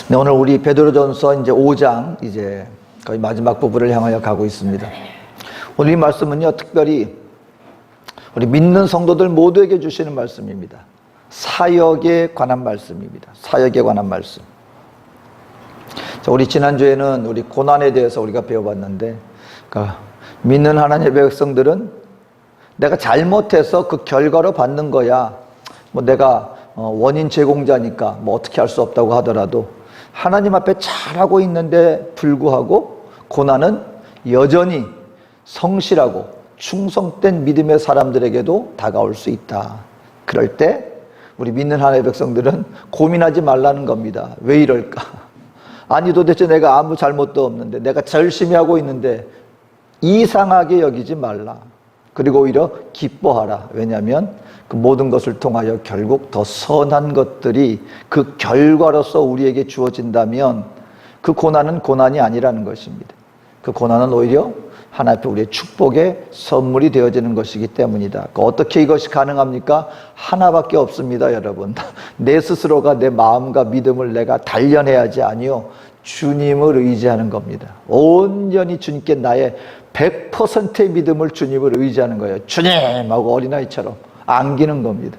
네, 오늘 우리 베드로전서 이제 5장 이제 거의 마지막 부분을 향하여 가고 있습니다. 오늘 이 말씀은요, 특별히 우리 믿는 성도들 모두에게 주시는 말씀입니다. 사역에 관한 말씀입니다. 사역에 관한 말씀. 자, 우리 지난주에는 우리 고난에 대해서 우리가 배워봤는데, 그러니까 믿는 하나님의 백성들은 내가 잘못해서 그 결과로 받는 거야. 뭐 내가 원인 제공자니까 뭐 어떻게 할 수 없다고 하더라도 하나님 앞에 잘하고 있는데 불구하고 고난은 여전히 성실하고 충성된 믿음의 사람들에게도 다가올 수 있다. 그럴 때 우리 믿는 하나님의 백성들은 고민하지 말라는 겁니다. 왜 이럴까? 아니 도대체 내가 아무 잘못도 없는데, 내가 열심히 하고 있는데 이상하게 여기지 말라. 그리고 오히려 기뻐하라. 왜냐하면 그 모든 것을 통하여 결국 더 선한 것들이 그 결과로서 우리에게 주어진다면 그 고난은 고난이 아니라는 것입니다. 그 고난은 오히려 하나님 앞에 우리의 축복의 선물이 되어지는 것이기 때문이다. 어떻게 이것이 가능합니까? 하나밖에 없습니다, 여러분. 내 스스로가 내 마음과 믿음을 내가 단련해야지 아니요, 주님을 의지하는 겁니다. 온전히 주님께 나의 100%의 믿음을 주님을 의지하는 거예요. 주님! 하고 어린아이처럼 안기는 겁니다.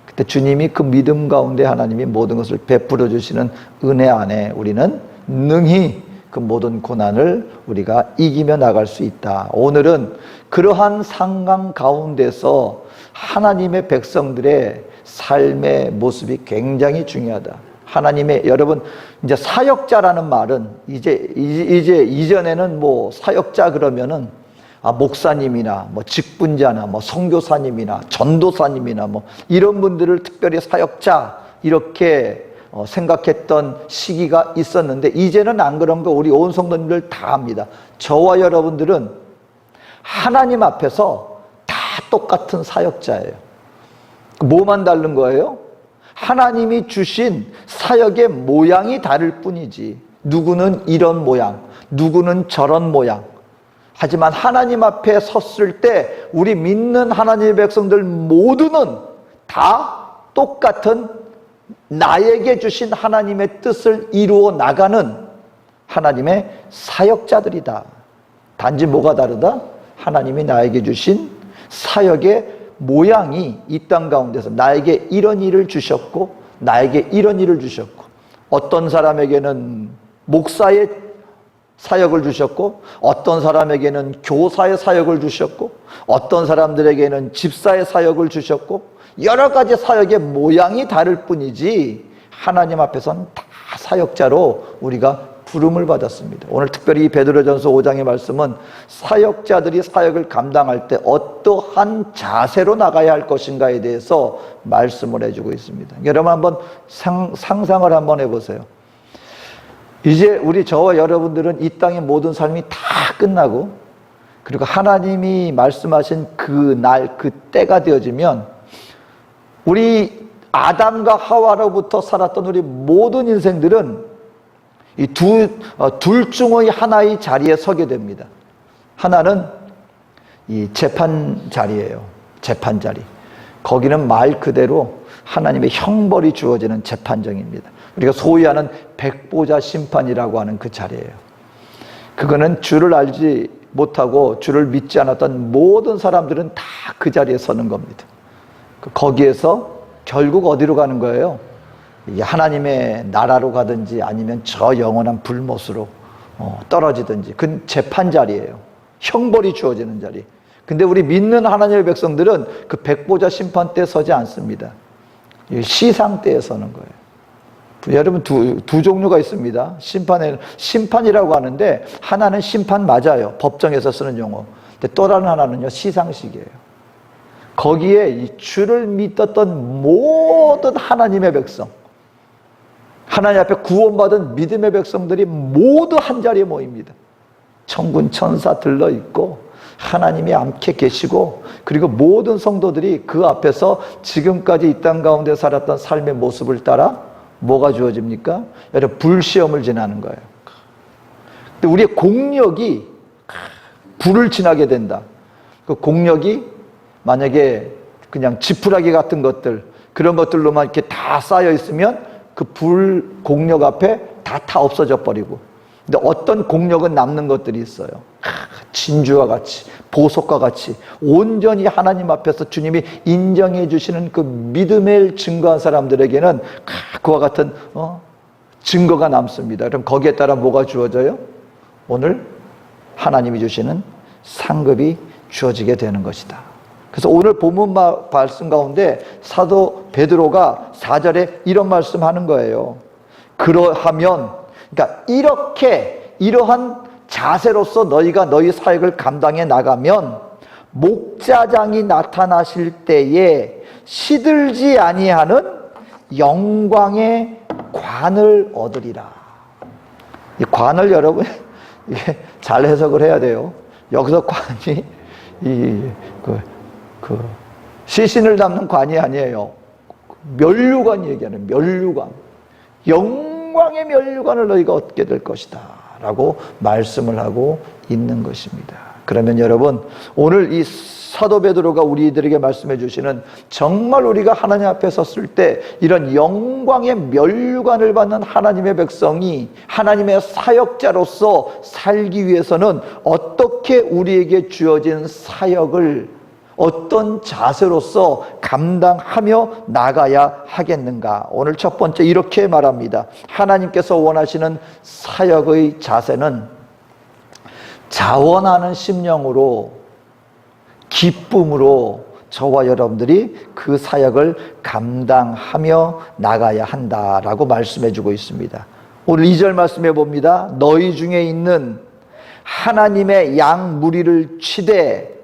그때 주님이 그 믿음 가운데 하나님이 모든 것을 베풀어 주시는 은혜 안에 우리는 능히 그 모든 고난을 우리가 이기며 나갈 수 있다. 오늘은 그러한 상황 가운데서 하나님의 백성들의 삶의 모습이 굉장히 중요하다. 하나님의, 여러분, 이제 사역자라는 말은 이전에는 뭐 사역자 그러면은 목사님이나 뭐 직분자나 뭐 선교사님이나 전도사님이나 뭐 이런 분들을 특별히 사역자 이렇게 생각했던 시기가 있었는데, 이제는 안 그런 거 우리 온 성도님들 다 압니다. 저와 여러분들은 하나님 앞에서 다 똑같은 사역자예요. 뭐만 다른 거예요? 하나님이 주신 사역의 모양이 다를 뿐이지. 누구는 이런 모양, 누구는 저런 모양. 하지만 하나님 앞에 섰을 때 우리 믿는 하나님의 백성들 모두는 다 똑같은 나에게 주신 하나님의 뜻을 이루어 나가는 하나님의 사역자들이다. 단지 뭐가 다르다? 하나님이 나에게 주신 사역의 모양이 이 땅 가운데서 나에게 이런 일을 주셨고 나에게 이런 일을 주셨고, 어떤 사람에게는 목사의 사역을 주셨고 어떤 사람에게는 교사의 사역을 주셨고 어떤 사람들에게는 집사의 사역을 주셨고, 여러 가지 사역의 모양이 다를 뿐이지 하나님 앞에서는 다 사역자로 우리가 부름을 받았습니다. 오늘 특별히 베드로전서 5장의 말씀은 사역자들이 사역을 감당할 때 어떠한 자세로 나가야 할 것인가에 대해서 말씀을 해주고 있습니다. 여러분 한번 상상을 한번 해보세요. 이제 우리 저와 여러분들은 이 땅의 모든 삶이 다 끝나고, 그리고 하나님이 말씀하신 그 날, 그 때가 되어지면 우리 아담과 하와로부터 살았던 우리 모든 인생들은 이 둘 중의 하나의 자리에 서게 됩니다. 하나는 이 재판 자리예요. 재판 자리. 거기는 말 그대로 하나님의 형벌이 주어지는 재판정입니다. 우리가 소위 하는 백보자 심판이라고 하는 그 자리예요. 그거는 주를 알지 못하고 주를 믿지 않았던 모든 사람들은 다 그 자리에 서는 겁니다. 거기에서 결국 어디로 가는 거예요? 하나님의 나라로 가든지 아니면 저 영원한 불못으로 떨어지든지, 그 재판 자리예요. 형벌이 주어지는 자리. 근데 우리 믿는 하나님의 백성들은 그 백보자 심판 때 서지 않습니다. 시상 때에 서는 거예요. 여러분 두 종류가 있습니다. 심판이라고 하는데 하나는 심판 맞아요. 법정에서 쓰는 용어. 근데 또 다른 하나는요, 시상식이에요. 거기에 이 주를 믿었던 모든 하나님의 백성, 하나님 앞에 구원받은 믿음의 백성들이 모두 한자리에 모입니다. 천군 천사 들러있고 하나님이 함께 계시고, 그리고 모든 성도들이 그 앞에서 지금까지 이 땅 가운데 살았던 삶의 모습을 따라 뭐가 주어집니까? 여러분, 불시험을 지나는 거예요. 근데 우리의 공력이 불을 지나게 된다. 그 공력이 만약에 그냥 지푸라기 같은 것들, 그런 것들로만 이렇게 다 쌓여 있으면 그 불 공력 앞에 다 없어져 버리고. 근데 어떤 공력은 남는 것들이 있어요. 진주와 같이, 보석과 같이 온전히 하나님 앞에서 주님이 인정해 주시는 그 믿음을 증거한 사람들에게는 그와 같은 증거가 남습니다. 그럼 거기에 따라 뭐가 주어져요? 오늘 하나님이 주시는 상급이 주어지게 되는 것이다. 그래서 오늘 본문 말씀 가운데 사도 베드로가 4절에 이런 말씀하는 거예요. 그러하면, 그러니까 이러한 자세로서 너희가 너희 사역을 감당해 나가면 목자장이 나타나실 때에 시들지 아니하는 영광의 관을 얻으리라. 이 관을 여러분 이게 잘 해석을 해야 돼요. 여기서 관이 시신을 담는 관이 아니에요. 면류관 얘기하는 면류관. 영광의 면류관을 너희가 얻게 될 것이다 라고 말씀을 하고 있는 것입니다. 그러면 여러분, 오늘 이 사도 베드로가 우리들에게 말씀해 주시는, 정말 우리가 하나님 앞에 섰을 때 이런 영광의 면류관을 받는 하나님의 백성이 하나님의 사역자로서 살기 위해서는 어떻게 우리에게 주어진 사역을 어떤 자세로서 감당하며 나가야 하겠는가? 오늘 첫 번째 이렇게 말합니다. 하나님께서 원하시는 사역의 자세는 자원하는 심령으로, 기쁨으로 저와 여러분들이 그 사역을 감당하며 나가야 한다라고 말씀해 주고 있습니다. 오늘 2절 말씀해 봅니다. 너희 중에 있는 하나님의 양 무리를 치되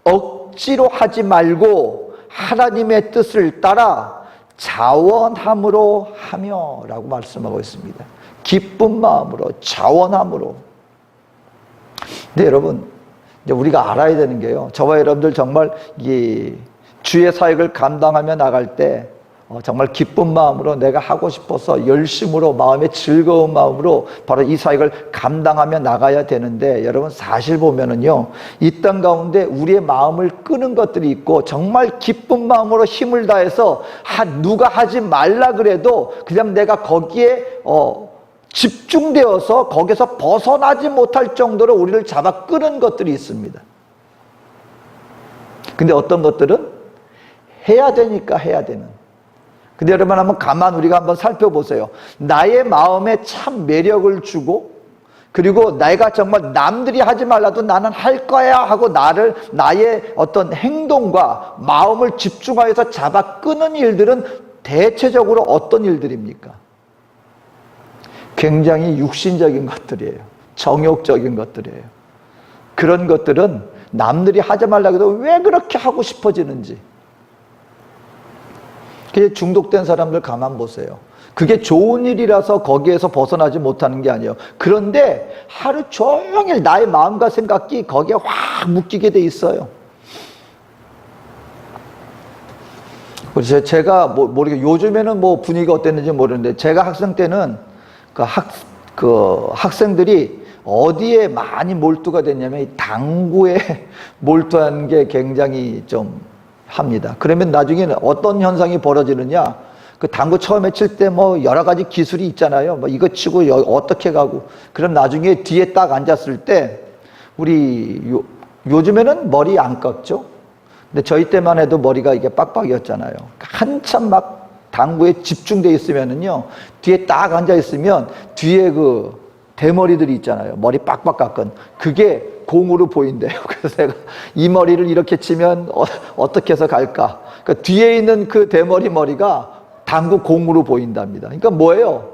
억지로 하지 말고 하나님의 뜻을 따라 자원함으로 하며 라고 말씀하고 있습니다. 기쁜 마음으로, 자원함으로. 근데 여러분, 이제 우리가 알아야 되는 게요, 저와 여러분들 정말 이 주의 사역을 감당하며 나갈 때 정말 기쁜 마음으로, 내가 하고 싶어서 열심으로, 마음의 즐거운 마음으로 바로 이 사역을 감당하며 나가야 되는데, 여러분 사실 보면은요, 이 땅 가운데 우리의 마음을 끄는 것들이 있고, 정말 기쁜 마음으로 힘을 다해서 누가 하지 말라 그래도 그냥 내가 거기에 집중되어서 거기서 벗어나지 못할 정도로 우리를 잡아 끄는 것들이 있습니다. 근데 어떤 것들은 해야 되니까 해야 되는. 근데 여러분 한번 우리가 한번 살펴보세요. 나의 마음에 참 매력을 주고, 그리고 내가 정말 남들이 하지 말라도 나는 할 거야 하고 나의 어떤 행동과 마음을 집중하여서 잡아 끄는 일들은 대체적으로 어떤 일들입니까? 굉장히 육신적인 것들이에요. 정욕적인 것들이에요. 그런 것들은 남들이 하지 말라고 해도 왜 그렇게 하고 싶어지는지. 그게 중독된 사람들 가만 보세요. 그게 좋은 일이라서 거기에서 벗어나지 못하는 게 아니에요. 그런데 하루 종일 나의 마음과 생각이 거기에 확 묶이게 돼 있어요. 그래서 제가 모르게 요즘에는 분위기가 어땠는지 모르는데, 제가 학생 때는 그 학생들이 어디에 많이 몰두가 됐냐면 이 당구에 몰두한 게 굉장히 좀 합니다. 그러면 나중에는 어떤 현상이 벌어지느냐, 그 당구 처음에 칠 때 여러 가지 기술이 있잖아요. 이거 치고 어떻게 가고. 그럼 나중에 뒤에 딱 앉았을 때, 요즘에는 머리 안 깎죠. 근데 저희 때만 해도 머리가 이게 빡빡이었잖아요. 한참 막 당구에 집중돼 있으면은요, 뒤에 딱 앉아 있으면 뒤에 그 대머리들이 있잖아요. 머리 빡빡 깎은. 그게 공으로 보인대요. 그래서 제가 이 머리를 이렇게 치면 어떻게 해서 갈까? 그러니까 뒤에 있는 그 대머리 머리가 당구 공으로 보인답니다. 그러니까 뭐예요?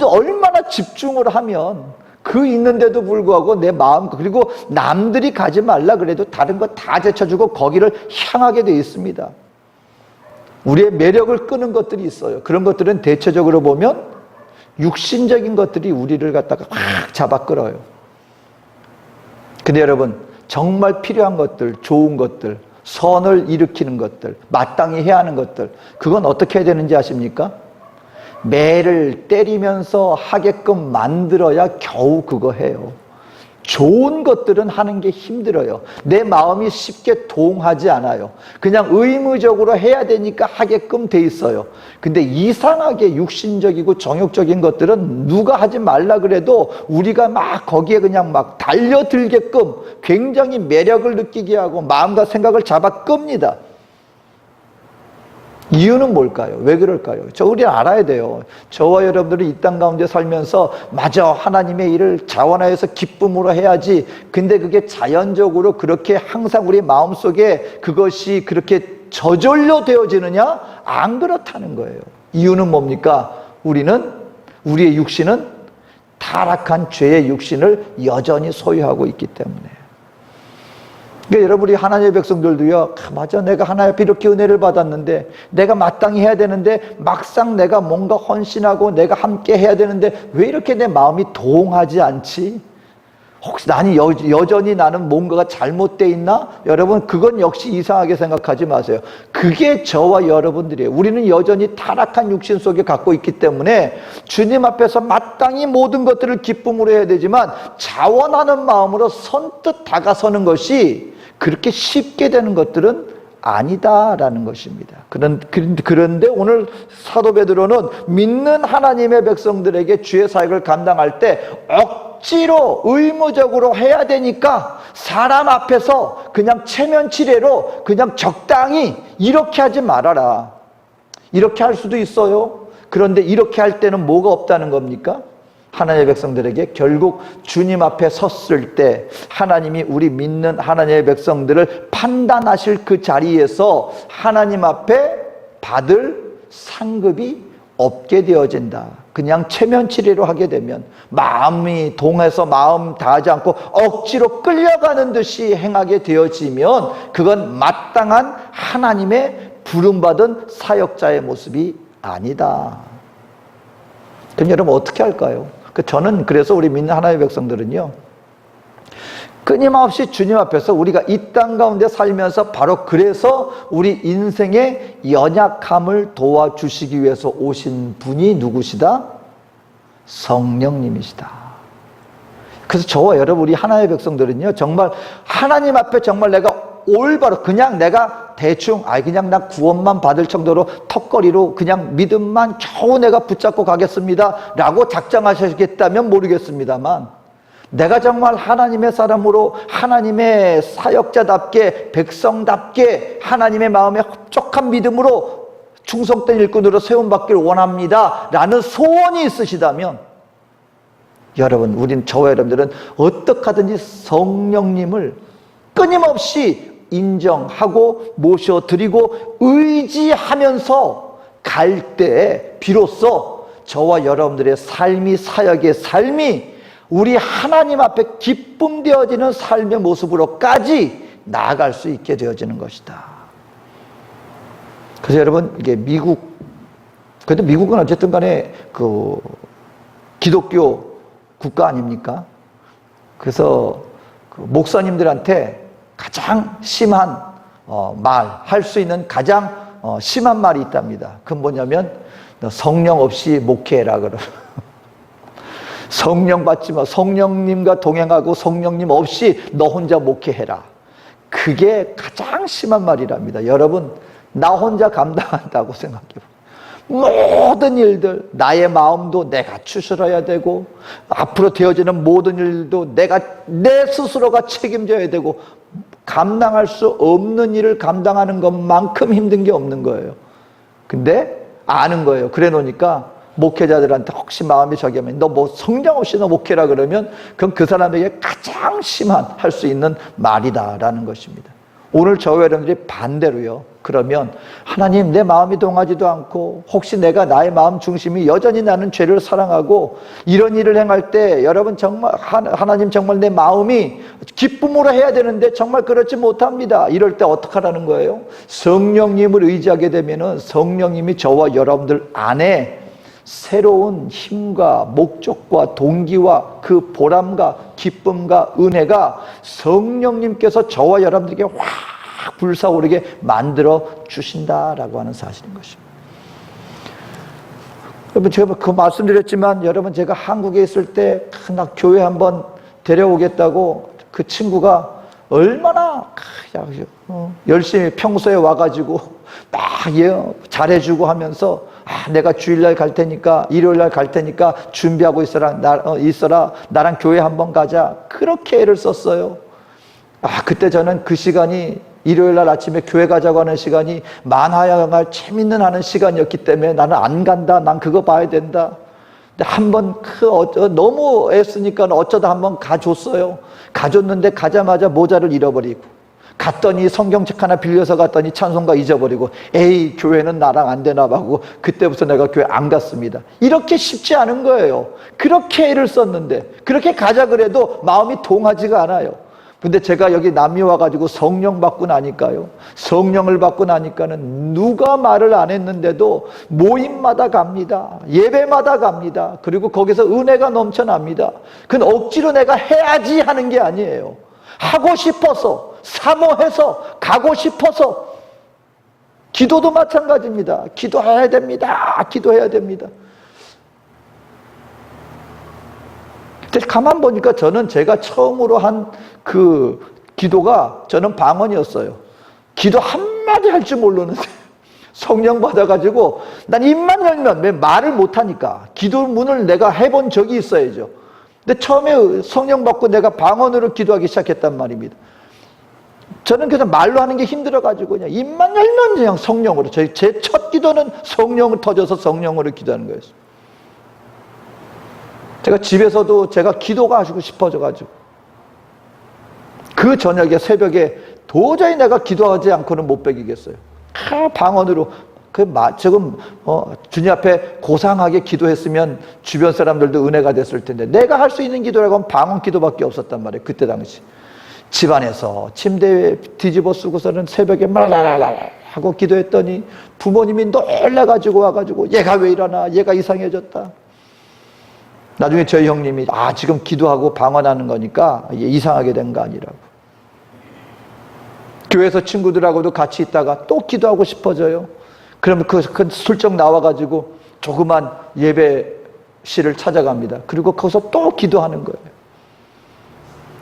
얼마나 집중을 하면 그 있는데도 불구하고 내 마음, 그리고 남들이 가지 말라 그래도 다른 거 다 제쳐주고 거기를 향하게 돼 있습니다. 우리의 매력을 끄는 것들이 있어요. 그런 것들은 대체적으로 보면 육신적인 것들이 우리를 갖다가 확 잡아 끌어요. 근데 여러분, 정말 필요한 것들, 좋은 것들, 선을 일으키는 것들, 마땅히 해야 하는 것들, 그건 어떻게 해야 되는지 아십니까? 매를 때리면서 하게끔 만들어야 겨우 그거 해요. 좋은 것들은 하는 게 힘들어요. 내 마음이 쉽게 동하지 않아요. 그냥 의무적으로 해야 되니까 하게끔 돼 있어요. 근데 이상하게 육신적이고 정욕적인 것들은 누가 하지 말라 그래도 우리가 막 거기에 그냥 막 달려들게끔 굉장히 매력을 느끼게 하고 마음과 생각을 잡아 끕니다. 이유는 뭘까요? 왜 그럴까요? 우리는 알아야 돼요. 저와 여러분들이 이 땅 가운데 살면서 마저 하나님의 일을 자원하여서 기쁨으로 해야지. 근데 그게 자연적으로 그렇게 항상 우리 마음속에 그것이 그렇게 저절로 되어지느냐? 안 그렇다는 거예요. 이유는 뭡니까? 우리의 육신은 타락한 죄의 육신을 여전히 소유하고 있기 때문에. 그러니까 여러분, 우리 하나님의 백성들도요, 맞아, 내가 하나님 앞에 이렇게 은혜를 받았는데 내가 마땅히 해야 되는데 막상 내가 뭔가 헌신하고 내가 함께 해야 되는데 왜 이렇게 내 마음이 동하지 않지? 혹시 여전히 나는 뭔가가 잘못되어 있나? 여러분, 그건 역시 이상하게 생각하지 마세요. 그게 저와 여러분들이에요. 우리는 여전히 타락한 육신 속에 갖고 있기 때문에 주님 앞에서 마땅히 모든 것들을 기쁨으로 해야 되지만 자원하는 마음으로 선뜻 다가서는 것이 그렇게 쉽게 되는 것들은 아니다라는 것입니다. 그런데 오늘 사도 베드로는 믿는 하나님의 백성들에게 주의 사역을 감당할 때 억지로 의무적으로 해야 되니까 사람 앞에서 그냥 체면치레로 그냥 적당히 이렇게 하지 말아라. 이렇게 할 수도 있어요. 그런데 이렇게 할 때는 뭐가 없다는 겁니까? 하나님의 백성들에게 결국 주님 앞에 섰을 때 하나님이 우리 믿는 하나님의 백성들을 판단하실 그 자리에서 하나님 앞에 받을 상급이 없게 되어진다. 그냥 체면치레로 하게 되면 마음이 동해서 마음 다하지 않고 억지로 끌려가는 듯이 행하게 되어지면 그건 마땅한 하나님의 부름받은 사역자의 모습이 아니다. 그럼 여러분 어떻게 할까요? 저는 그래서 우리 믿는 하나님의 백성들은요, 끊임없이 주님 앞에서 우리가 이 땅 가운데 살면서 바로 그래서 우리 인생의 연약함을 도와주시기 위해서 오신 분이 누구시다? 성령님이시다. 그래서 저와 여러분 우리 하나님의 백성들은요, 정말 하나님 앞에 정말 내가 올바로 그냥 내가 대충 그냥 나 구원만 받을 정도로 턱걸이로 그냥 믿음만 겨우 내가 붙잡고 가겠습니다 라고 작정하시겠다면 모르겠습니다만, 내가 정말 하나님의 사람으로 하나님의 사역자답게 백성답게 하나님의 마음에 흡족한 믿음으로 충성된 일꾼으로 세움받기를 원합니다 라는 소원이 있으시다면, 여러분, 저와 여러분들은 어떻게 하든지 성령님을 끊임없이 인정하고 모셔드리고 의지하면서 갈 때 비로소 저와 여러분들의 삶이, 사역의 삶이 우리 하나님 앞에 기쁨 되어지는 삶의 모습으로까지 나아갈 수 있게 되어지는 것이다. 그래서 여러분, 이게 근데 미국은 어쨌든 간에 그 기독교 국가 아닙니까? 그래서 그 목사님들한테 가장 심한 할 수 있는 가장 심한 말이 있답니다. 그건 뭐냐면, 너 성령 없이 목회해라 그러. 성령 받지 마. 성령님과 동행하고 성령님 없이 너 혼자 목회해라. 그게 가장 심한 말이랍니다. 여러분, 나 혼자 감당한다고 생각해요. 모든 일들, 나의 마음도 내가 추스러야 되고 앞으로 되어지는 모든 일도 내 스스로가 책임져야 되고, 감당할 수 없는 일을 감당하는 것만큼 힘든 게 없는 거예요. 근데 아는 거예요. 그래 놓으니까 목회자들한테 혹시 마음이 저기 하면 너 뭐 성령 없이 너 목회라 그러면 그건 그 사람에게 가장 심한 할 수 있는 말이다라는 것입니다. 오늘 저와 여러분들이 반대로요, 그러면 하나님, 내 마음이 동하지도 않고 혹시 내가 나의 마음 중심이 여전히 나는 죄를 사랑하고 이런 일을 행할 때 여러분 정말 하나님 정말 내 마음이 기쁨으로 해야 되는데 정말 그렇지 못합니다. 이럴 때 어떻게 하라는 거예요? 성령님을 의지하게 되면은 성령님이 저와 여러분들 안에 새로운 힘과 목적과 동기와 그 보람과 기쁨과 은혜가 성령님께서 저와 여러분들에게 확 불사오르게 만들어 주신다라고 하는 사실인 것입니다. 여러분, 제가 그 말씀드렸지만, 여러분, 제가 한국에 있을 때 나 교회 한번 데려오겠다고 그 친구가 얼마나 열심히 평소에 와가지고 막 잘해주고 하면서 내가 주일날 갈 테니까 일요일날 갈 테니까 준비하고 있어라 나랑 교회 한번 가자 그렇게 애를 썼어요. 그때 저는 그 시간이 일요일날 아침에 교회 가자고 하는 시간이 만화 영화 재밌는 하는 시간이었기 때문에 나는 안 간다. 난 그거 봐야 된다. 근데 한번 너무 애쓰니까 어쩌다 한번 가줬어요. 가줬는데 가자마자 모자를 잃어버리고 갔더니 성경책 하나 빌려서 갔더니 찬송가 잊어버리고 에이 교회는 나랑 안 되나 하고 그때부터 내가 교회 안 갔습니다. 이렇게 쉽지 않은 거예요. 그렇게 애를 썼는데 그렇게 가자 그래도 마음이 동하지가 않아요. 근데 제가 여기 남미 와가지고 성령 받고 나니까요. 성령을 받고 나니까는 누가 말을 안 했는데도 모임마다 갑니다. 예배마다 갑니다. 그리고 거기서 은혜가 넘쳐납니다. 그건 억지로 내가 해야지 하는 게 아니에요. 하고 싶어서, 사모해서, 가고 싶어서. 기도도 마찬가지입니다. 기도해야 됩니다. 기도해야 됩니다. 가만 보니까 저는 제가 처음으로 한 그 기도가 저는 방언이었어요. 기도 한마디 할 줄 모르는데 성령 받아가지고 난 입만 열면 왜 말을 못하니까 기도 문을 내가 해본 적이 있어야죠. 근데 처음에 성령 받고 내가 방언으로 기도하기 시작했단 말입니다. 저는 그래서 말로 하는 게 힘들어가지고 그냥 입만 열면 그냥 성령으로 제 첫 기도는 성령을 터져서 성령으로 기도하는 거였어요. 제가 집에서도 제가 기도가 하시고 싶어져가지고 그 저녁에 새벽에 도저히 내가 기도하지 않고는 못 베기겠어요. 방언으로 지금 주님 앞에 고상하게 기도했으면 주변 사람들도 은혜가 됐을 텐데 내가 할 수 있는 기도라고 하면 방언 기도밖에 없었단 말이에요. 그때 당시 집안에서 침대에 뒤집어 쓰고서는 새벽에 말라라라 하고 기도했더니 부모님이 놀래가지고 와가지고 얘가 왜 이러나 얘가 이상해졌다. 나중에 저희 형님이 지금 기도하고 방언하는 거니까 이상하게 된 거 아니라고. 교회에서 친구들하고도 같이 있다가 또 기도하고 싶어져요. 그러면 그 슬쩍 나와가지고 조그만 예배실을 찾아갑니다. 그리고 거기서 또 기도하는 거예요.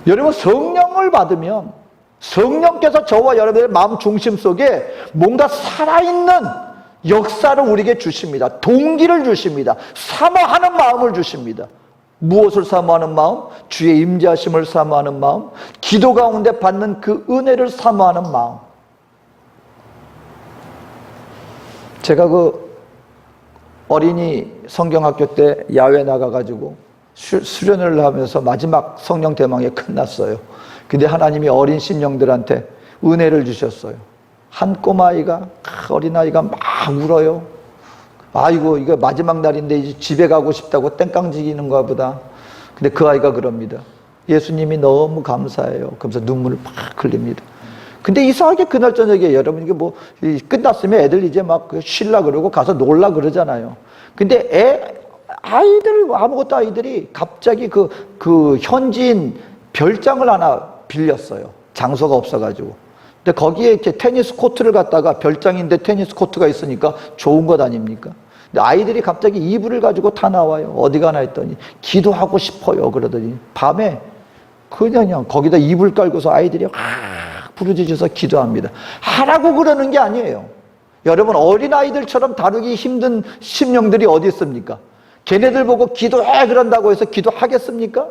여러분 성령을 받으면 성령께서 저와 여러분의 마음 중심 속에 뭔가 살아있는 역사를 우리에게 주십니다. 동기를 주십니다. 사모하는 마음을 주십니다. 무엇을 사모하는 마음? 주의 임재하심을 사모하는 마음, 기도 가운데 받는 그 은혜를 사모하는 마음. 제가 그 어린이 성경학교 때 야외 나가가지고 수련을 하면서 마지막 성령 대망에 끝났어요. 근데 하나님이 어린 심령들한테 은혜를 주셨어요. 한 꼬마아이가, 어린아이가 막 울어요. 아이고 이거 마지막 날인데 이제 집에 가고 싶다고 땡깡지기는가 보다. 근데 그 아이가 그럽니다. 예수님이 너무 감사해요. 그러면서 눈물을 막 흘립니다. 근데 이상하게 그날 저녁에 여러분 이게 뭐 끝났으면 애들 이제 막 쉴라 그러고 가서 놀라 그러잖아요. 근데 아무것도 아이들이 갑자기 그 현지인 별장을 하나 빌렸어요. 장소가 없어가지고. 근데 거기에 이렇게 테니스 코트를 갖다가 별장인데 테니스 코트가 있으니까 좋은 것 아닙니까? 근데 아이들이 갑자기 이불을 가지고 다 나와요. 어디 가나 했더니 기도하고 싶어요. 그러더니 밤에 그냥 거기다 이불 깔고서 아이들이 부르짖어서 기도합니다. 하라고 그러는 게 아니에요. 여러분 어린아이들처럼 다루기 힘든 심령들이 어디 있습니까? 걔네들 보고 기도해 그런다고 해서 기도하겠습니까?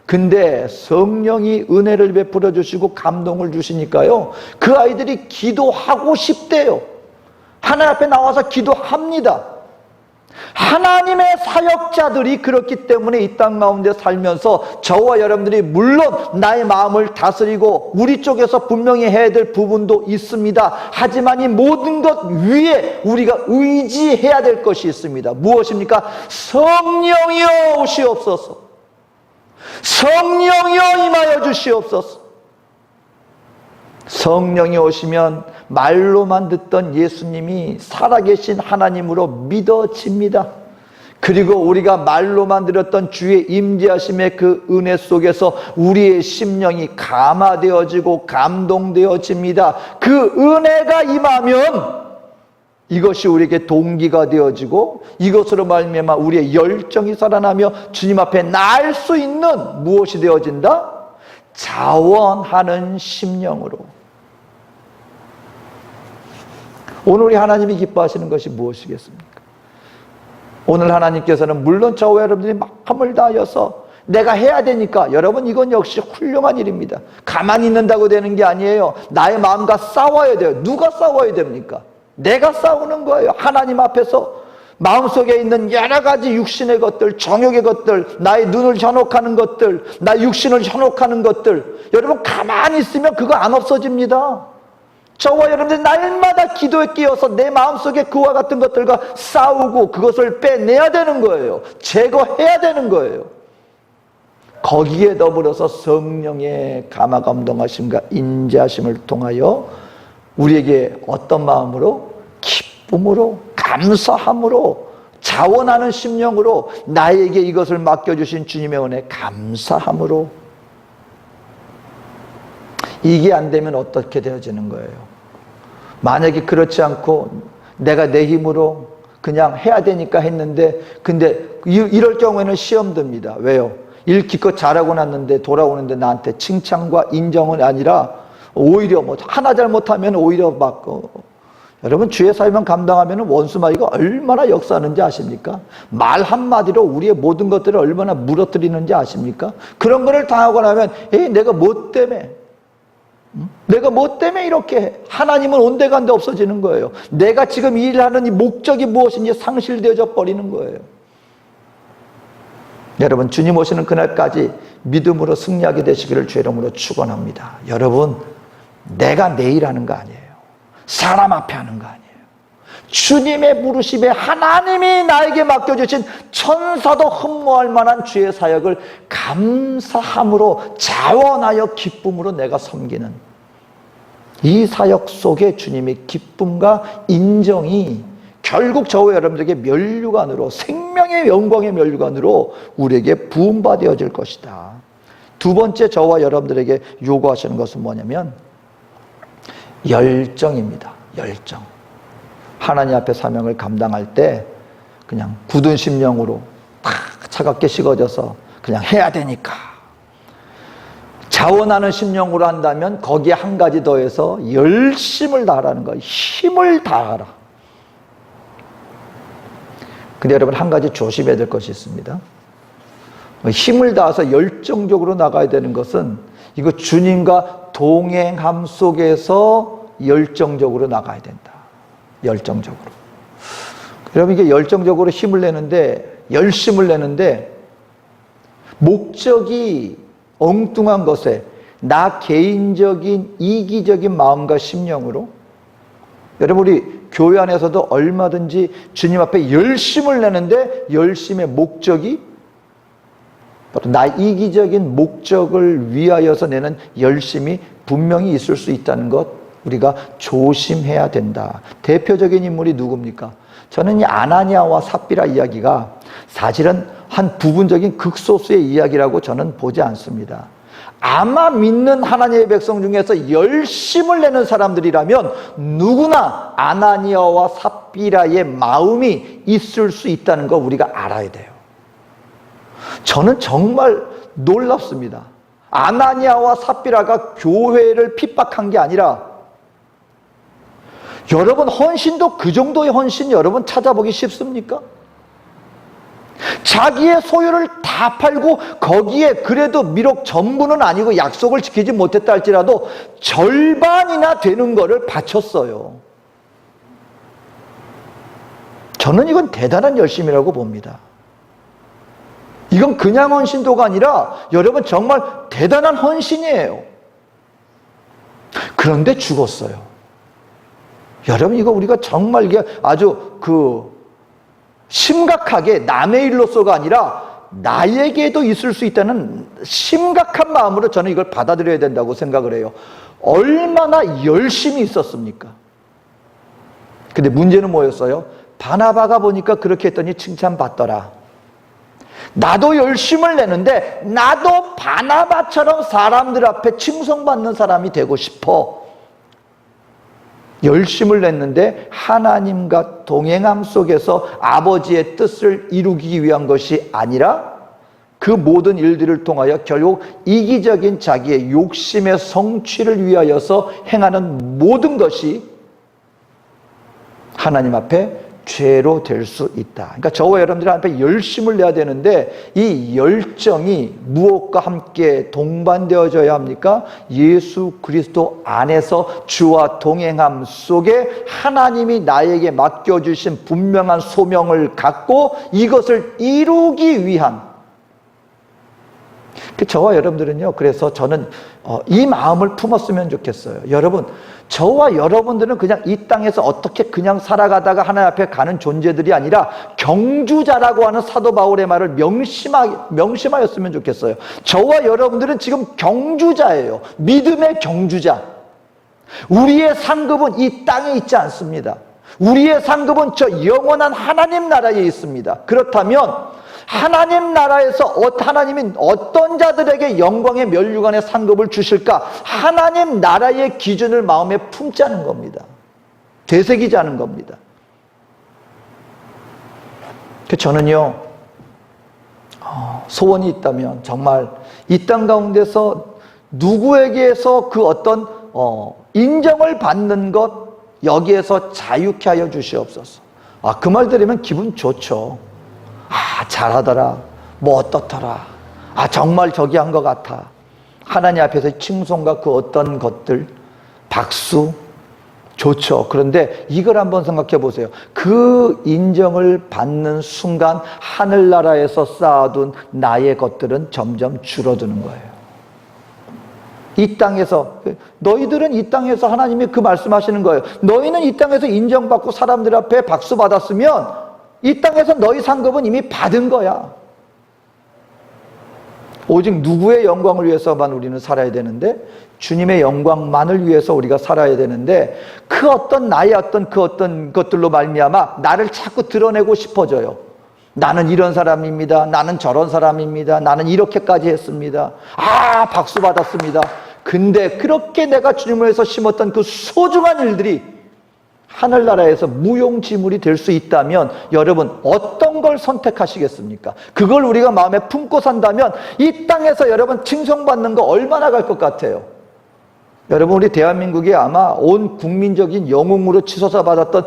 근데 성령이 은혜를 베풀어 주시고 감동을 주시니까요. 그 아이들이 기도하고 싶대요. 하나님 앞에 나와서 기도합니다. 하나님의 사역자들이 그렇기 때문에 이 땅 가운데 살면서 저와 여러분들이 물론 나의 마음을 다스리고 우리 쪽에서 분명히 해야 될 부분도 있습니다. 하지만 이 모든 것 위에 우리가 의지해야 될 것이 있습니다. 무엇입니까? 성령이여 오시옵소서. 성령이여 임하여 주시옵소서. 성령이 오시면 말로만 듣던 예수님이 살아계신 하나님으로 믿어집니다. 그리고 우리가 말로만 들었던 주의 임재하심의 그 은혜 속에서 우리의 심령이 감화되어지고 감동되어집니다. 그 은혜가 임하면 이것이 우리에게 동기가 되어지고 이것으로 말미암아 우리의 열정이 살아나며 주님 앞에 날 수 있는 무엇이 되어진다? 자원하는 심령으로. 오늘 우리 하나님이 기뻐하시는 것이 무엇이겠습니까? 오늘 하나님께서는 물론 저와 여러분들이 마음을 다하여서 내가 해야 되니까, 여러분 이건 역시 훌륭한 일입니다. 가만히 있는다고 되는 게 아니에요. 나의 마음과 싸워야 돼요. 누가 싸워야 됩니까? 내가 싸우는 거예요. 하나님 앞에서 마음속에 있는 여러 가지 육신의 것들, 정욕의 것들, 나의 눈을 현혹하는 것들, 나의 육신을 현혹하는 것들, 여러분 가만히 있으면 그거 안 없어집니다. 저와 여러분들이 날마다 기도에 끼어서 내 마음속에 그와 같은 것들과 싸우고 그것을 빼내야 되는 거예요. 제거해야 되는 거예요. 거기에 더불어서 성령의 감화감동하심과 인자하심을 통하여 우리에게 어떤 마음으로? 기쁨으로, 감사함으로, 자원하는 심령으로, 나에게 이것을 맡겨주신 주님의 은혜 감사함으로. 이게 안 되면 어떻게 되어지는 거예요? 만약에 그렇지 않고 내가 내 힘으로 그냥 해야 되니까 했는데, 근데 이럴 경우에는 시험 듭니다. 왜요? 일 기껏 잘하고 났는데 돌아오는데 나한테 칭찬과 인정은 아니라 오히려 뭐 하나 잘못하면 오히려 막 여러분 주의 사역만 감당하면 원수마귀가 얼마나 역사하는지 아십니까? 말 한마디로 우리의 모든 것들을 얼마나 무너뜨리는지 아십니까? 그런 거를 당하고 나면 내가 뭐 때문에 이렇게 해? 하나님은 온데간데 없어지는 거예요. 내가 지금 일하는 이 목적이 무엇인지 상실되어져 버리는 거예요. 여러분 주님 오시는 그날까지 믿음으로 승리하게 되시기를 주의 이름으로 축원합니다. 여러분 내가 내일 하는 거 아니에요. 사람 앞에 하는 거 아니에요. 주님의 부르심에 하나님이 나에게 맡겨주신 천사도 흠모할 만한 주의 사역을 감사함으로, 자원하여 기쁨으로 내가 섬기는 이 사역 속에 주님의 기쁨과 인정이 결국 저와 여러분들에게 면류관으로, 생명의 영광의 면류관으로 우리에게 부음받아질 것이다. 두 번째 저와 여러분들에게 요구하시는 것은 뭐냐면 열정입니다. 열정. 하나님 앞에 사명을 감당할 때 그냥 굳은 심령으로 탁 차갑게 식어져서 그냥 해야 되니까, 자원하는 심령으로 한다면 거기에 한 가지 더해서 열심을 다하라는 거예요. 힘을 다하라. 근데 여러분 한 가지 조심해야 될 것이 있습니다. 힘을 다해서 열정적으로 나가야 되는 것은 이거 주님과 동행함 속에서 열정적으로 나가야 된다. 열정적으로. 여러분 이게 열정적으로 힘을 내는데, 열심을 내는데 목적이 엉뚱한 것에 나 개인적인 이기적인 마음과 심령으로, 여러분 우리 교회 안에서도 얼마든지 주님 앞에 열심을 내는데 열심의 목적이 바로 나 이기적인 목적을 위하여서 내는 열심이 분명히 있을 수 있다는 것, 우리가 조심해야 된다. 대표적인 인물이 누굽니까? 저는 이 아나니아와 삽비라 이야기가 사실은 한 부분적인 극소수의 이야기라고 저는 보지 않습니다. 아마 믿는 하나님의 백성 중에서 열심을 내는 사람들이라면 누구나 아나니아와 삽비라의 마음이 있을 수 있다는 거 우리가 알아야 돼요. 저는 정말 놀랍습니다. 아나니아와 삽비라가 교회를 핍박한 게 아니라, 여러분 헌신도 그 정도의 헌신 여러분 찾아보기 쉽습니까? 자기의 소유를 다 팔고 거기에 그래도 비록 전부는 아니고 약속을 지키지 못했다 할지라도 절반이나 되는 거를 바쳤어요. 저는 이건 대단한 열심이라고 봅니다. 이건 그냥 헌신도가 아니라 여러분 정말 대단한 헌신이에요. 그런데 죽었어요. 여러분 이거 우리가 정말 이게 아주 심각하게 남의 일로서가 아니라 나에게도 있을 수 있다는 심각한 마음으로 저는 이걸 받아들여야 된다고 생각을 해요. 얼마나 열심히 있었습니까? 근데 문제는 뭐였어요? 바나바가 보니까 그렇게 했더니 칭찬받더라. 나도 열심을 내는데 나도 바나바처럼 사람들 앞에 칭송받는 사람이 되고 싶어. 열심을 냈는데 하나님과 동행함 속에서 아버지의 뜻을 이루기 위한 것이 아니라 그 모든 일들을 통하여 결국 이기적인 자기의 욕심의 성취를 위하여서 행하는 모든 것이 하나님 앞에 죄로 될 수 있다. 그러니까 저와 여러분들 앞에 열심을 내야 되는데 이 열정이 무엇과 함께 동반되어져야 합니까? 예수 그리스도 안에서 주와 동행함 속에 하나님이 나에게 맡겨주신 분명한 소명을 갖고 이것을 이루기 위한, 저와 여러분들은요, 그래서 저는 이 마음을 품었으면 좋겠어요. 여러분, 저와 여러분들은 그냥 이 땅에서 어떻게 그냥 살아가다가 하나님 앞에 가는 존재들이 아니라 경주자라고 하는 사도 바울의 말을 명심하였으면 좋겠어요. 저와 여러분들은 지금 경주자예요. 믿음의 경주자. 우리의 상급은 이 땅에 있지 않습니다. 우리의 상급은 저 영원한 하나님 나라에 있습니다. 그렇다면 하나님 나라에서 하나님이 어떤 자들에게 영광의 면류관의 상급을 주실까? 하나님 나라의 기준을 마음에 품자는 겁니다. 되새기자는 겁니다. 저는요, 소원이 있다면 정말 이 땅 가운데서 누구에게서 그 어떤 인정을 받는 것, 여기에서 자유케 하여 주시옵소서. 그 말 들으면 기분 좋죠. 잘하더라, 뭐 어떻더라, 정말 저기 한 것 같아. 하나님 앞에서 칭송과 그 어떤 것들, 박수, 좋죠. 그런데 이걸 한번 생각해 보세요. 그 인정을 받는 순간 하늘나라에서 쌓아둔 나의 것들은 점점 줄어드는 거예요. 이 땅에서, 너희들은 이 땅에서 하나님이 그 말씀하시는 거예요. 너희는 이 땅에서 인정받고 사람들 앞에 박수 받았으면 이 땅에서 너희 상급은 이미 받은 거야. 오직 누구의 영광을 위해서만 우리는 살아야 되는데, 주님의 영광만을 위해서 우리가 살아야 되는데, 그 어떤 나의 그 어떤 것들로 말미암아 나를 자꾸 드러내고 싶어져요. 나는 이런 사람입니다. 나는 저런 사람입니다. 나는 이렇게까지 했습니다. 박수 받았습니다. 근데 그렇게 내가 주님을 위해서 심었던 그 소중한 일들이 하늘나라에서 무용지물이 될 수 있다면 여러분 어떤 걸 선택하시겠습니까? 그걸 우리가 마음에 품고 산다면 이 땅에서 여러분 칭송받는 거 얼마나 갈 것 같아요? 여러분, 우리 대한민국에 아마 온 국민적인 영웅으로 치솟아 받았던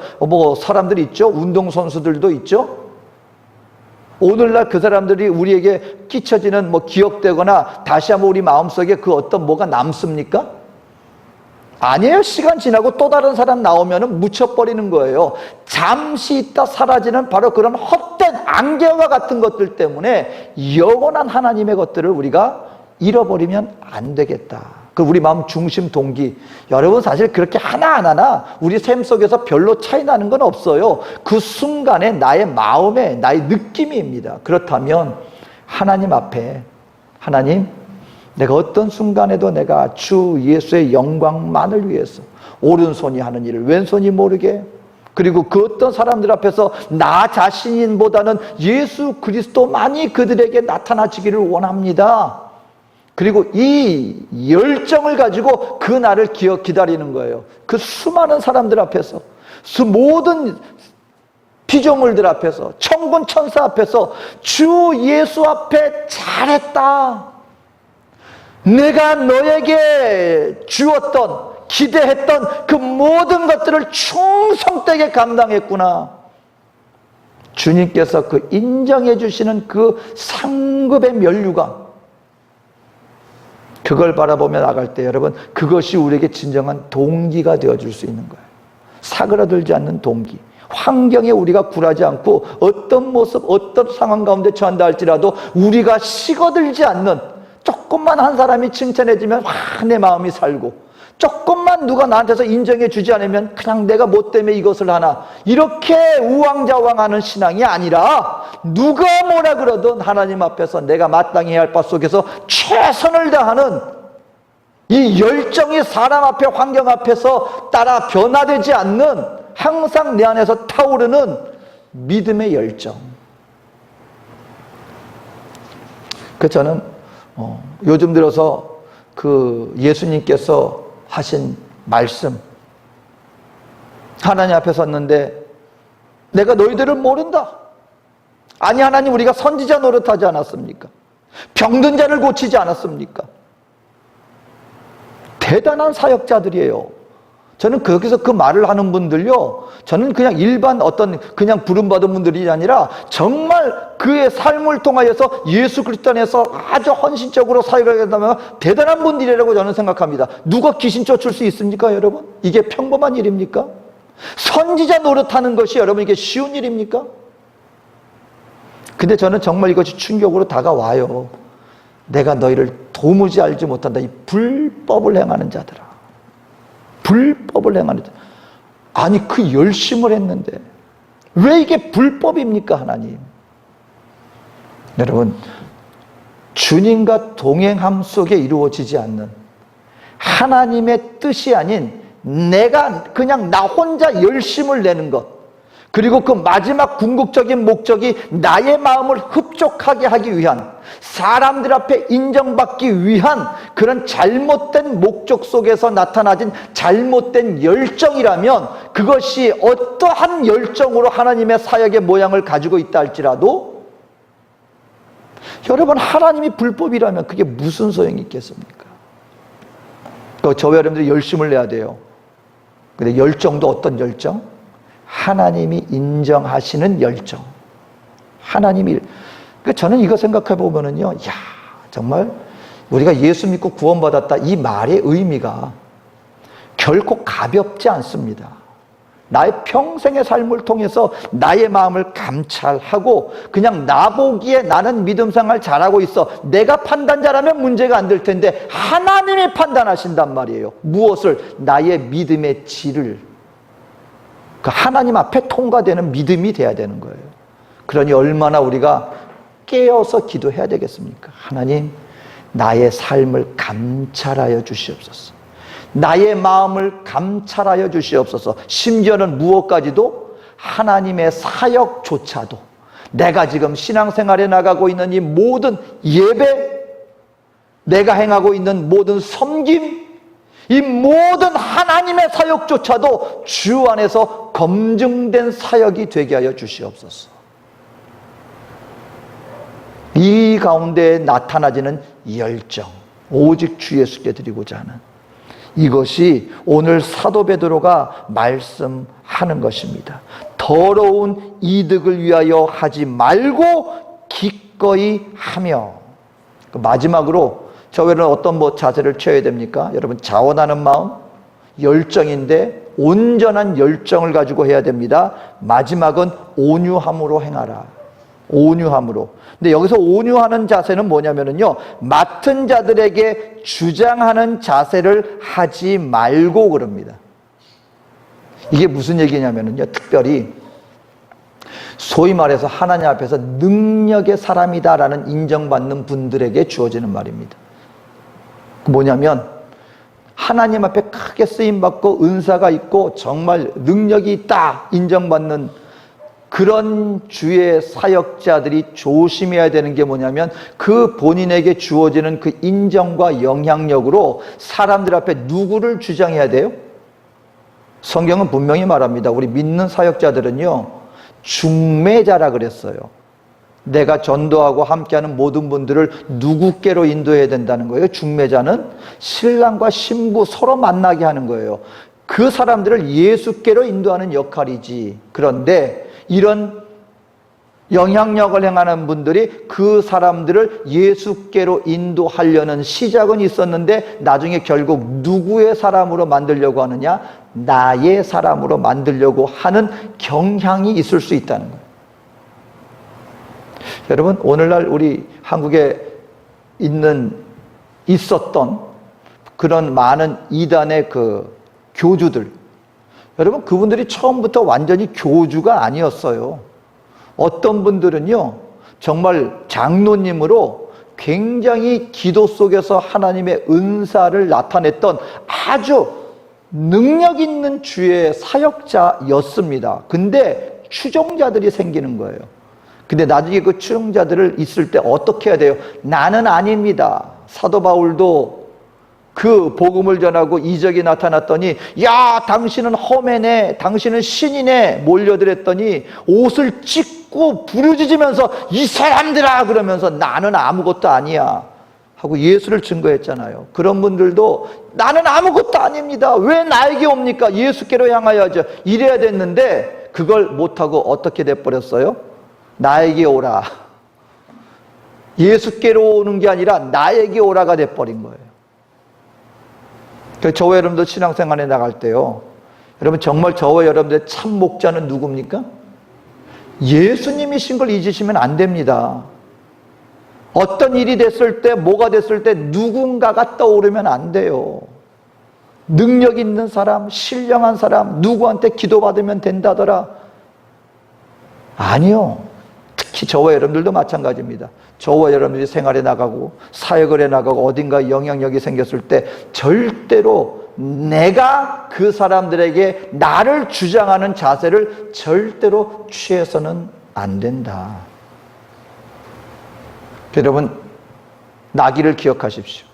사람들이 있죠. 운동선수들도 있죠. 오늘날 그 사람들이 우리에게 끼쳐지는 기억되거나 다시 한번 우리 마음속에 그 어떤 뭐가 남습니까? 아니에요. 시간 지나고 또 다른 사람 나오면 묻혀버리는 거예요. 잠시 있다 사라지는 바로 그런 헛된 안개와 같은 것들 때문에 영원한 하나님의 것들을 우리가 잃어버리면 안 되겠다. 그 우리 마음 중심 동기, 여러분 사실 그렇게 하나하나 우리 삶 속에서 별로 차이 나는 건 없어요. 그 순간에 나의 마음에 나의 느낌입니다. 그렇다면 하나님 앞에, 하나님, 내가 어떤 순간에도 내가 주 예수의 영광만을 위해서 오른손이 하는 일을 왼손이 모르게, 그리고 그 어떤 사람들 앞에서 나 자신보다는 예수 그리스도만이 그들에게 나타나지기를 원합니다. 그리고 이 열정을 가지고 그 날을 기다리는 거예요. 그 수많은 사람들 앞에서, 모든 피조물들 앞에서, 천군 천사 앞에서 주 예수 앞에 잘했다, 내가 너에게 주었던, 기대했던 그 모든 것들을 충성되게 감당했구나. 주님께서 그 인정해 주시는 그 상급의 면류관, 그걸 바라보며 나갈 때 여러분, 그것이 우리에게 진정한 동기가 되어줄 수 있는 거예요. 사그라들지 않는 동기. 환경에 우리가 굴하지 않고 어떤 모습, 어떤 상황 가운데 처한다 할지라도 우리가 식어들지 않는, 조금만 한 사람이 칭찬해주면 내 마음이 살고, 조금만 누가 나한테서 인정해 주지 않으면 그냥 내가 뭐 때문에 이것을 하나, 이렇게 우왕좌왕하는 신앙이 아니라 누가 뭐라 그러든 하나님 앞에서 내가 마땅히 해야 할 바 속에서 최선을 다하는 이 열정이 사람 앞에, 환경 앞에서 따라 변화되지 않는, 항상 내 안에서 타오르는 믿음의 열정. 저는 요즘 들어서 그 예수님께서 하신 말씀, 하나님 앞에 섰는데 내가 너희들을 모른다. 아니 하나님, 우리가 선지자 노릇하지 않았습니까? 병든 자를 고치지 않았습니까? 대단한 사역자들이에요. 저는 거기서 그 말을 하는 분들요, 저는 그냥 일반 어떤 그냥 부름받은 분들이 아니라 정말 그의 삶을 통하여서 예수 그리스도 안에서 아주 헌신적으로 사역을 한다면 대단한 분들이라고 저는 생각합니다. 누가 귀신 쫓을 수 있습니까, 여러분? 이게 평범한 일입니까? 선지자 노릇하는 것이 여러분 이게 쉬운 일입니까? 근데 저는 정말 이것이 충격으로 다가와요. 내가 너희를 도무지 알지 못한다. 이 불법을 행하는 자들아. 불법을 행하는 자. 아니 그 열심을 했는데 왜 이게 불법입니까, 하나님? 여러분, 주님과 동행함 속에 이루어지지 않는 하나님의 뜻이 아닌 내가 그냥 나 혼자 열심을 내는 것, 그리고 그 마지막 궁극적인 목적이 나의 마음을 흡족하게 하기 위한, 사람들 앞에 인정받기 위한 그런 잘못된 목적 속에서 나타나진 잘못된 열정이라면 그것이 어떠한 열정으로 하나님의 사역의 모양을 가지고 있다 할지라도 여러분, 하나님이 불법이라면 그게 무슨 소용이 있겠습니까? 저와 여러분들이 열심을 내야 돼요. 근데 열정도 어떤 열정? 하나님이 인정하시는 열정. 하나님이, 그러니까 저는 이거 생각해 보면은요, 야, 정말 우리가 예수 믿고 구원받았다, 이 말의 의미가 결코 가볍지 않습니다. 나의 평생의 삶을 통해서 나의 마음을 감찰하고 그냥 나보기에 나는 믿음 생활 잘하고 있어, 내가 판단자라면 문제가 안 될 텐데 하나님이 판단하신단 말이에요. 무엇을? 나의 믿음의 질을. 그 하나님 앞에 통과되는 믿음이 돼야 되는 거예요. 그러니 얼마나 우리가 깨어서 기도해야 되겠습니까? 하나님, 나의 삶을 감찰하여 주시옵소서. 나의 마음을 감찰하여 주시옵소서. 심지어는 무엇까지도 하나님의 사역조차도, 내가 지금 신앙생활에 나가고 있는 이 모든 예배, 내가 행하고 있는 모든 섬김, 이 모든 하나님의 사역조차도 주 안에서 검증된 사역이 되게 하여 주시옵소서. 이 가운데 나타나지는 열정, 오직 주 예수께 드리고자 하는, 이것이 오늘 사도 베드로가 말씀하는 것입니다. 더러운 이득을 위하여 하지 말고 기꺼이 하며. 마지막으로 저희는 어떤 자세를 취해야 됩니까? 여러분, 자원하는 마음, 열정인데 온전한 열정을 가지고 해야 됩니다. 마지막은 온유함으로 행하라. 온유함으로. 근데 여기서 온유하는 자세는 뭐냐면요, 맡은 자들에게 주장하는 자세를 하지 말고 그럽니다. 이게 무슨 얘기냐면요, 특별히 소위 말해서 하나님 앞에서 능력의 사람이다라는 인정받는 분들에게 주어지는 말입니다. 뭐냐면 하나님 앞에 크게 쓰임받고 은사가 있고 정말 능력이 있다 인정받는 그런 주의 사역자들이 조심해야 되는 게 뭐냐면, 그 본인에게 주어지는 그 인정과 영향력으로 사람들 앞에 누구를 주장해야 돼요? 성경은 분명히 말합니다. 우리 믿는 사역자들은요, 중매자라 그랬어요. 내가 전도하고 함께하는 모든 분들을 누구께로 인도해야 된다는 거예요. 중매자는 신랑과 신부 서로 만나게 하는 거예요. 그 사람들을 예수께로 인도하는 역할이지. 그런데 이런 영향력을 행하는 분들이 그 사람들을 예수께로 인도하려는 시작은 있었는데 나중에 결국 누구의 사람으로 만들려고 하느냐? 나의 사람으로 만들려고 하는 경향이 있을 수 있다는 거예요. 여러분, 오늘날 우리 한국에 있었던 그런 많은 이단의 그 교주들, 여러분, 그분들이 처음부터 완전히 교주가 아니었어요. 어떤 분들은요, 정말 장로님으로 굉장히 기도 속에서 하나님의 은사를 나타냈던 아주 능력 있는 주의 사역자였습니다. 근데 추종자들이 생기는 거예요. 근데 나중에 그 추종자들을 있을 때 어떻게 해야 돼요? 나는 아닙니다. 사도 바울도 그 복음을 전하고 이적이 나타났더니 야 당신은 험해네, 당신은 신이네 몰려들었더니 옷을 찢고 부르짖으면서 이 사람들아 그러면서 나는 아무것도 아니야 하고 예수를 증거했잖아요. 그런 분들도 나는 아무것도 아닙니다, 왜 나에게 옵니까, 예수께로 향하여야죠 이래야 됐는데 그걸 못하고 어떻게 돼버렸어요? 나에게 오라, 예수께로 오는 게 아니라 나에게 오라가 돼버린 거예요. 저와 여러분들 신앙생활에 나갈 때요, 여러분 정말 저와 여러분들의 참 목자는 누굽니까? 예수님이신 걸 잊으시면 안 됩니다. 어떤 일이 됐을 때, 뭐가 됐을 때 누군가가 떠오르면 안 돼요. 능력 있는 사람, 신령한 사람, 누구한테 기도받으면 된다더라. 아니요. 특히 저와 여러분들도 마찬가지입니다. 저와 여러분들이 생활에 나가고 사역을 해나가고 어딘가 영향력이 생겼을 때 절대로 내가 그 사람들에게 나를 주장하는 자세를 절대로 취해서는 안 된다. 여러분, 나귀를 기억하십시오.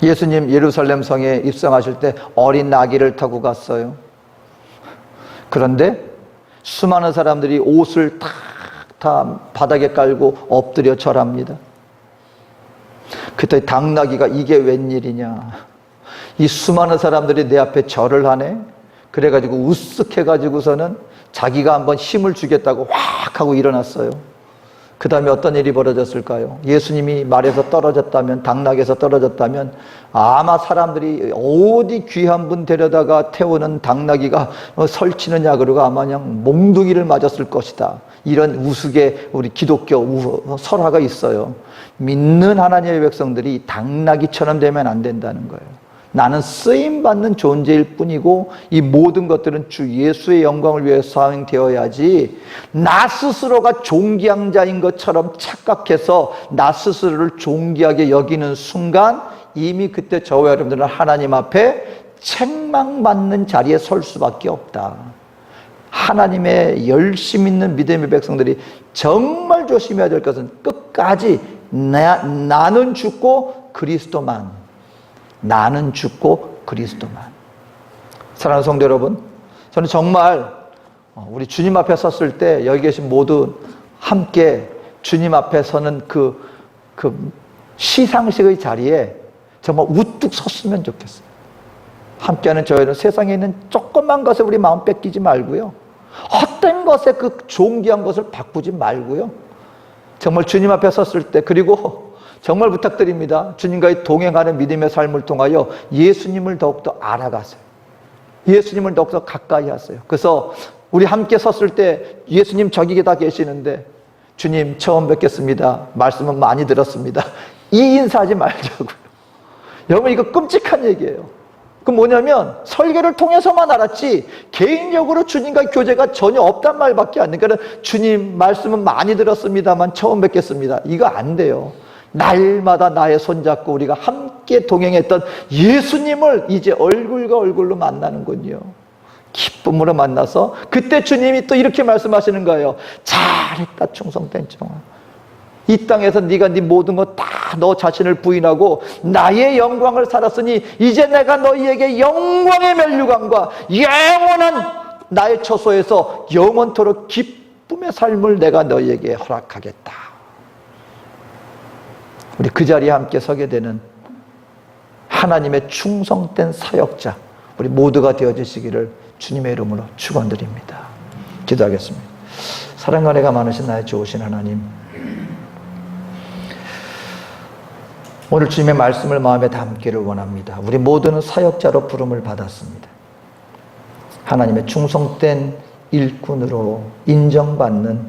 예수님 예루살렘 성에 입성하실 때 어린 나귀를 타고 갔어요. 그런데 수많은 사람들이 옷을 다 바닥에 깔고 엎드려 절합니다. 그때 당나귀가 이게 웬일이냐, 이 수많은 사람들이 내 앞에 절을 하네. 그래가지고 우쓱해가지고서는 자기가 한번 힘을 주겠다고 확 하고 일어났어요. 그 다음에 어떤 일이 벌어졌을까요? 예수님이 말에서 떨어졌다면, 당나귀에서 떨어졌다면 아마 사람들이 어디 귀한 분 데려다가 태우는 당나귀가 설치느냐 그러고 아마 그냥 몽둥이를 맞았을 것이다. 이런 우스개 우리 기독교 설화가 있어요. 믿는 하나님의 백성들이 당나귀처럼 되면 안 된다는 거예요. 나는 쓰임받는 존재일 뿐이고 이 모든 것들은 주 예수의 영광을 위해 사용되어야지, 나 스스로가 존귀한 자인 것처럼 착각해서 나 스스로를 존귀하게 여기는 순간 이미 그때 저와 여러분들은 하나님 앞에 책망받는 자리에 설 수밖에 없다. 하나님의 열심 있는 믿음의 백성들이 정말 조심해야 될 것은 끝까지 나는 죽고 그리스도만, 나는 죽고 그리스도만. 사랑하는 성도 여러분, 저는 정말 우리 주님 앞에 섰을 때 여기 계신 모두 함께 주님 앞에 서는 그 시상식의 자리에 정말 우뚝 섰으면 좋겠어요. 함께하는 저희는 세상에 있는 조그만 것에 우리 마음 뺏기지 말고요, 헛된 것에 그 존귀한 것을 바꾸지 말고요, 정말 주님 앞에 섰을 때, 그리고 정말 부탁드립니다. 주님과의 동행하는 믿음의 삶을 통하여 예수님을 더욱더 알아가세요. 예수님을 더욱더 가까이 하세요. 그래서 우리 함께 섰을 때 예수님 저기 다 계시는데 주님 처음 뵙겠습니다, 말씀은 많이 들었습니다, 이 인사하지 말자고요. 여러분 이거 끔찍한 얘기예요. 그 뭐냐면 설교를 통해서만 알았지 개인적으로 주님과의 교제가 전혀 없단 말밖에 안 돼요. 그러니까 주님 말씀은 많이 들었습니다만 처음 뵙겠습니다, 이거 안 돼요. 날마다 나의 손잡고 우리가 함께 동행했던 예수님을 이제 얼굴과 얼굴로 만나는군요. 기쁨으로 만나서 그때 주님이 또 이렇게 말씀하시는 거예요. 잘했다 충성된 종아, 이 땅에서 네가 네 모든 것 다 너 자신을 부인하고 나의 영광을 살았으니 이제 내가 너희에게 영광의 면류관과 영원한 나의 처소에서 영원토록 기쁨의 삶을 내가 너희에게 허락하겠다. 우리 그 자리에 함께 서게 되는 하나님의 충성된 사역자 우리 모두가 되어주시기를 주님의 이름으로 축원드립니다. 기도하겠습니다. 사랑과 은혜가 많으신 나의 좋으신 하나님, 오늘 주님의 말씀을 마음에 담기를 원합니다. 우리 모두는 사역자로 부름을 받았습니다. 하나님의 충성된 일꾼으로 인정받는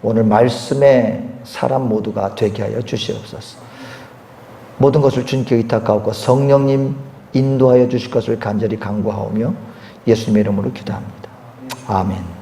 오늘 말씀의 사람 모두가 되게 하여 주시옵소서. 모든 것을 주님께 의탁하고 성령님 인도하여 주실 것을 간절히 간구하오며 예수님의 이름으로 기도합니다. 아멘.